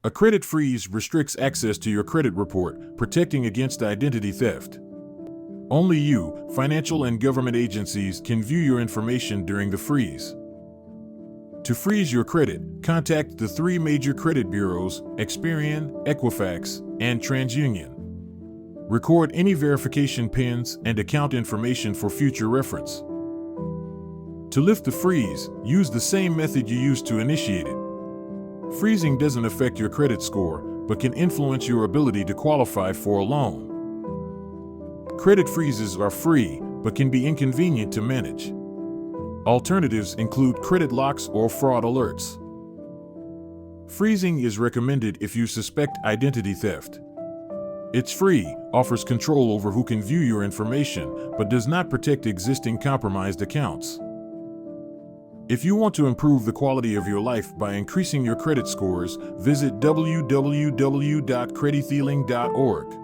A credit freeze restricts access to your credit report, protecting against identity theft. Only you, financial and government agencies, can view your information during the freeze. To freeze your credit, contact the three major credit bureaus, Experian, Equifax, and TransUnion. Record any verification PINs and account information for future reference. To lift the freeze, use the same method you used to initiate it. Freezing doesn't affect your credit score, but can influence your ability to qualify for a loan. Credit freezes are free, but can be inconvenient to manage. Alternatives include credit locks or fraud alerts. Freezing is recommended if you suspect identity theft. It's free, offers control over who can view your information, but does not protect existing compromised accounts. If you want to improve the quality of your life by increasing your credit scores, visit www.credithhealing.org.